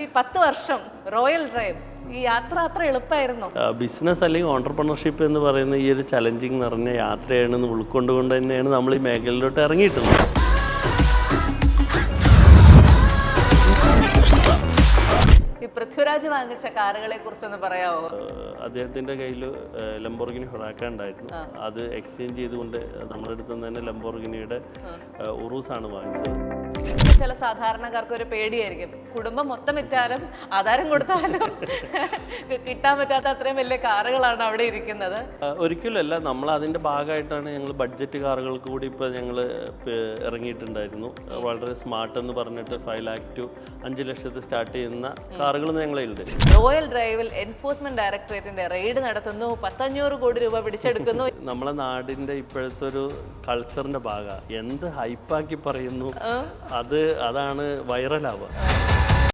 ഈ 10 വർഷം royal drive ഈ യാത്ര അത്ര എളുപ്പമായിരുന്നോ? ബിസിനസ് അല്ലെങ്കിൽ ഓണ്ടർപ്രണർഷിപ്പ് എന്ന് പറയുന്ന ഈ ഒരു ചലഞ്ചിങ് നിറഞ്ഞ യാത്രയാണെന്ന് ഉൾക്കൊണ്ടുകൊണ്ട് തന്നെയാണ് നമ്മൾ ഈ മേഖലയിലോട്ട് ഇറങ്ങിയിട്ടുള്ളത്. ഈ പൃഥ്വിരാജ് വാങ്ങിച്ച കാറുകളെ കുറിച്ചൊന്ന് പറയാവോ? അദ്ദേഹത്തിൻ്റെ കയ്യിൽ ലംബോർഗിനി ഹുറാക്ക ഉണ്ടായിരുന്നു. അത് എക്സ്ചേഞ്ച് ചെയ്തുകൊണ്ട് നമ്മുടെ അടുത്ത് നിന്ന് തന്നെ ലംബോർഗിനിയുടെ ഉറൂസാണ് വാങ്ങിച്ചത്. ചില സാധാരണക്കാർക്ക് ഒരു പേടിയായിരിക്കും, കുടുംബം മൊത്തം വിറ്റാലും ആധാരം കൊടുത്താലും കിട്ടാൻ പറ്റാത്ത അത്രയും വലിയ കാറുകളാണ് അവിടെ ഇരിക്കുന്നത്. ഒരിക്കലുമല്ല, നമ്മൾ അതിൻ്റെ ഭാഗമായിട്ടാണ് ഞങ്ങൾ ബഡ്ജറ്റ് കാറുകൾക്ക് കൂടി ഇപ്പോൾ ഞങ്ങൾ ഇറങ്ങിയിട്ടുണ്ടായിരുന്നു. വളരെ സ്മാർട്ട് എന്ന് പറഞ്ഞിട്ട് 5 lakh to 5 ലക്ഷത്തിൽ സ്റ്റാർട്ട് ചെയ്യുന്ന കാറുകൾ ഞങ്ങളുണ്ട്. റോയൽ ഡ്രൈവിൽ എൻഫോഴ്സ്മെന്റ് ഡയറക്ടറേറ്റിന്റെ റെയ്ഡ് നടത്തുന്നു, 1,500 കോടി രൂപ പിടിച്ചെടുക്കുന്നു. നമ്മളെ നാടിൻ്റെ ഇപ്പോഴത്തെ ഒരു കൾച്ചറിൻ്റെ ഭാഗമാണ്. എന്ത് ഹൈപ്പാക്കി പറയുന്നു അതാണ് വൈറലാവുക.